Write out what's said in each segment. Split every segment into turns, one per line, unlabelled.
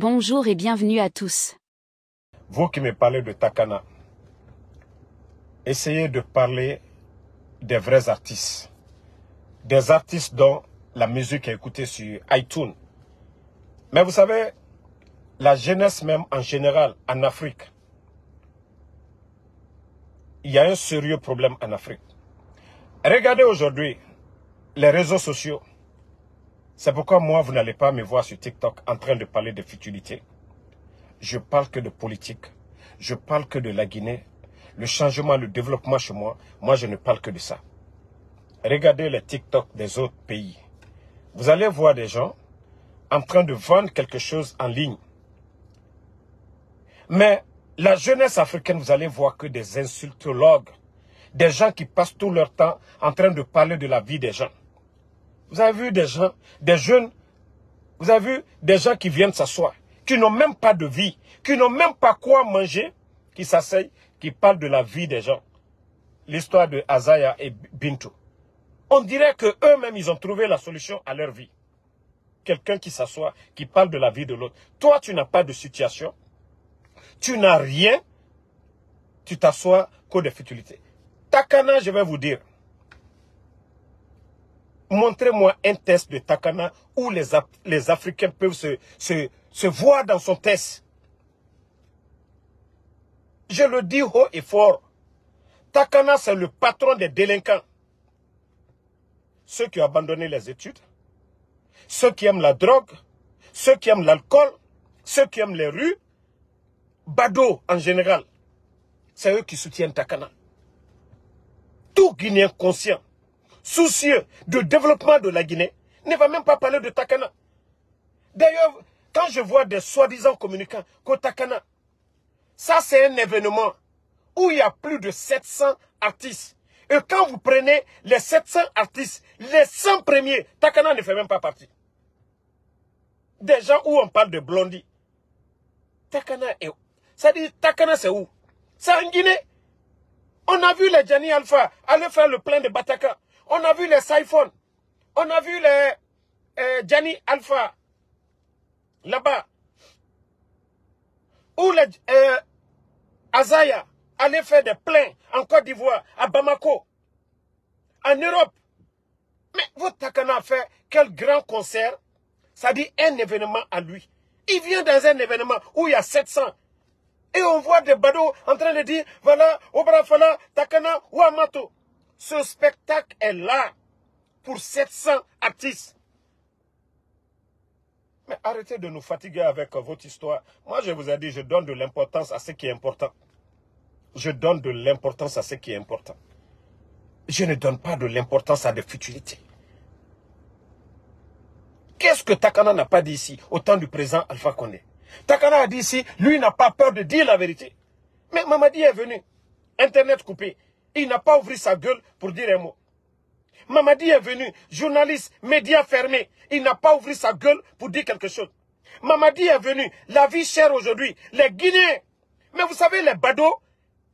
Bonjour et bienvenue à tous.
Vous qui me parlez de Takana, essayez de parler des vrais artistes. Des artistes dont la musique est écoutée sur iTunes. Mais vous savez, la jeunesse même en général en Afrique, il y a un sérieux problème en Afrique. Regardez aujourd'hui les réseaux sociaux. C'est pourquoi moi, vous n'allez pas me voir sur TikTok en train de parler de futilité. Je parle que de politique. Je parle que de la Guinée. Le changement, le développement chez moi. Moi, je ne parle que de ça. Regardez les TikTok des autres pays. Vous allez voir des gens en train de vendre quelque chose en ligne. Mais la jeunesse africaine, vous allez voir que des insultologues, des gens qui passent tout leur temps en train de parler de la vie des gens. Vous avez vu des gens, des jeunes, vous avez vu des gens qui viennent s'asseoir, qui n'ont même pas de vie, qui n'ont même pas quoi manger, qui s'asseyent, qui parlent de la vie des gens. L'histoire de Azaya et Bintou. On dirait qu'eux-mêmes, ils ont trouvé la solution à leur vie. Quelqu'un qui s'assoit, qui parle de la vie de l'autre. Toi, tu n'as pas de situation. Tu n'as rien. Tu t'assois qu'aux des futilités. Takana, je vais vous dire. Montrez-moi un test de Takana où les Africains peuvent se voir dans son test. Je le dis haut et fort. Takana, c'est le patron des délinquants. Ceux qui ont abandonné les études, ceux qui aiment la drogue, ceux qui aiment l'alcool, ceux qui aiment les rues, Bado en général, c'est eux qui soutiennent Takana. Tout Guinéen conscient, soucieux du développement de la Guinée, ne va même pas parler de Takana. D'ailleurs, quand je vois des soi-disant communicants qu'au Takana, ça c'est un événement où il y a plus de 700 artistes. Et quand vous prenez les 700 artistes, les 100 premiers, Takana ne fait même pas partie. Des gens où on parle de Blondie. Takana est où? Ça dit, Takana c'est où? C'est en Guinée. On a vu les Gianni Alpha aller faire le plein de Bataka. On a vu les Saifon. On a vu les Gianni Alpha là-bas. Ou les Azaya aller faire des pleins en Côte d'Ivoire, à Bamako, en Europe. Mais votre Takana a fait quel grand concert? Ça dit un événement à lui. Il vient dans un événement où il y a 700. Et on voit des badauds en train de dire, voilà, Obrafala, Takana ou Amato. Ce spectacle est là pour 700 artistes. Mais arrêtez de nous fatiguer avec votre histoire. Moi, je vous ai dit, je donne de l'importance à ce qui est important. Je donne de l'importance à ce qui est important. Je ne donne pas de l'importance à des futilités. Qu'est-ce que Takana n'a pas dit ici au temps du président Alpha Condé? Takana a dit ici, lui n'a pas peur de dire la vérité. Mais Mamadi est venu, Internet coupé. Il n'a pas ouvert sa gueule pour dire un mot. Mamadi est venu, journaliste, médias fermés. Il n'a pas ouvert sa gueule pour dire quelque chose. Mamadi est venu, la vie chère aujourd'hui. Les Guinéens, mais vous savez, les badauds,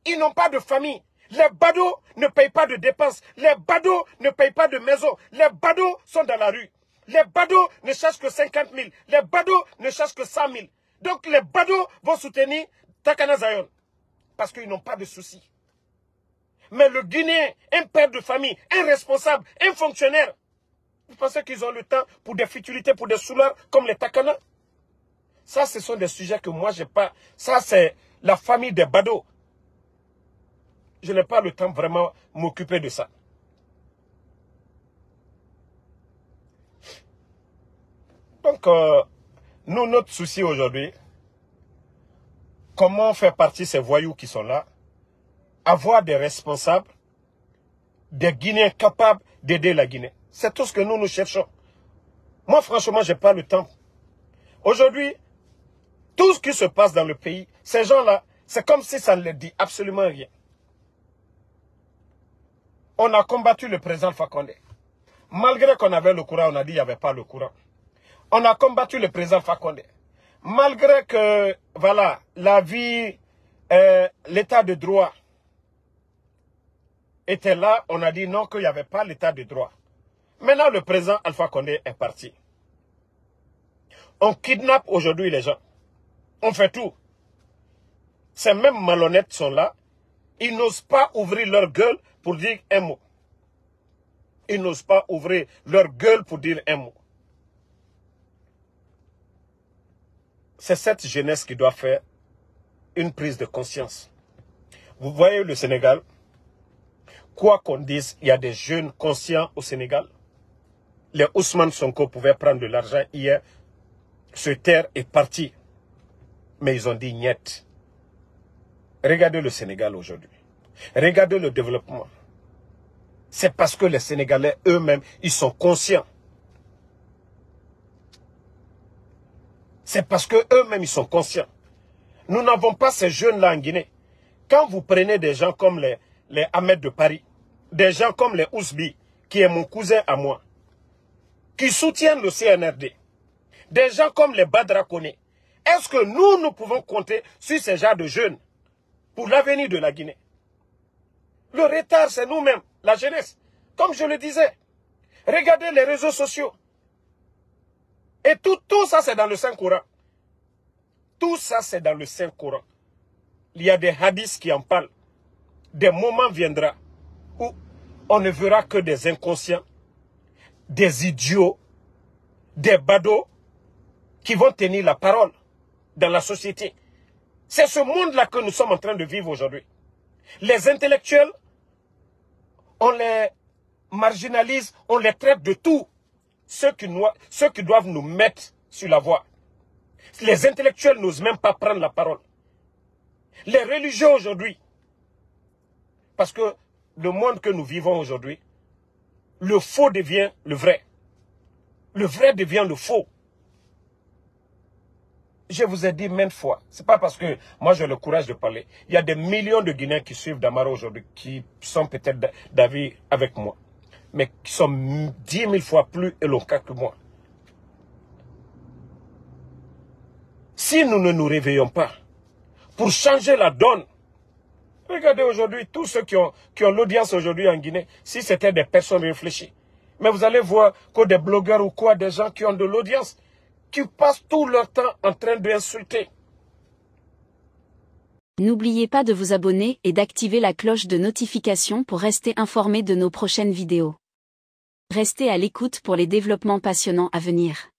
ils n'ont pas de famille. Les badauds ne payent pas de dépenses. Les badauds ne payent pas de maison. Les badauds sont dans la rue. Les badauds ne cherchent que 50 000. Les badauds ne cherchent que 100 000. Donc les badauds vont soutenir Takana Zion. Parce qu'ils n'ont pas de soucis. Mais le Guinéen, un père de famille, un responsable, un fonctionnaire, vous pensez qu'ils ont le temps pour des futilités, pour des souleurs comme les Takana? Ça, ce sont des sujets que moi, je n'ai pas. Ça, c'est la famille des badauds. Je n'ai pas le temps vraiment m'occuper de ça. Donc, nous, notre souci aujourd'hui, comment faire partie ces voyous qui sont là, avoir des responsables, des Guinéens capables d'aider la Guinée. C'est tout ce que nous cherchons. Moi, franchement, je n'ai pas le temps. Aujourd'hui, tout ce qui se passe dans le pays, ces gens-là, c'est comme si ça ne leur dit absolument rien. On a combattu le président Alpha Condé. Malgré qu'on avait le courant, on a dit qu'il n'y avait pas le courant. On a combattu le président Alpha Condé. Malgré que, voilà, la vie, l'état de droit était là, on a dit non, qu'il n'y avait pas l'état de droit. Maintenant, le président Alpha Condé est parti. On kidnappe aujourd'hui les gens. On fait tout. Ces mêmes malhonnêtes sont là. Ils n'osent pas ouvrir leur gueule pour dire un mot. Ils n'osent pas ouvrir leur gueule pour dire un mot. C'est cette jeunesse qui doit faire une prise de conscience. Vous voyez le Sénégal, quoi qu'on dise, il y a des jeunes conscients au Sénégal. Les Ousmane Sonko pouvaient prendre de l'argent hier, se taire et partir. Mais ils ont dit niet. Regardez le Sénégal aujourd'hui. Regardez le développement. C'est parce que les Sénégalais eux-mêmes, ils sont conscients. C'est parce que eux-mêmes, ils sont conscients. Nous n'avons pas ces jeunes-là en Guinée. Quand vous prenez des gens comme les Ahmed de Paris, des gens comme les Ousbi, qui est mon cousin à moi, qui soutiennent le CNRD, des gens comme les Badra Koné, est-ce que nous pouvons compter sur ces genres de jeunes pour l'avenir de la Guinée? Le retard, c'est nous-mêmes, la jeunesse. Comme je le disais, regardez les réseaux sociaux. Et tout ça, c'est dans le Saint-Coran. Tout ça, c'est dans le Saint-Coran. Il y a des hadiths qui en parlent. Des moments viendra où on ne verra que des inconscients, des idiots, des badauds qui vont tenir la parole dans la société. C'est ce monde-là que nous sommes en train de vivre aujourd'hui. Les intellectuels, on les marginalise, on les traite de tout. Ceux qui doivent nous mettre sur la voie. Les intellectuels n'osent même pas prendre la parole. Les religieux aujourd'hui, parce que le monde que nous vivons aujourd'hui, le faux devient le vrai. Le vrai devient le faux. Je vous ai dit maintes fois, c'est pas parce que moi j'ai le courage de parler. Il y a des millions de Guinéens qui suivent Damaro aujourd'hui, qui sont peut-être d'avis avec moi, mais qui sont 10 000 fois plus éloquents que moi. Si nous ne nous réveillons pas pour changer la donne, regardez aujourd'hui, tous ceux qui ont l'audience aujourd'hui en Guinée, si c'était des personnes réfléchies. Mais vous allez voir que des blogueurs ou quoi, des gens qui ont de l'audience, qui passent tout leur temps en train d'insulter.
N'oubliez pas de vous abonner et d'activer la cloche de notification pour rester informé de nos prochaines vidéos. Restez à l'écoute pour les développements passionnants à venir.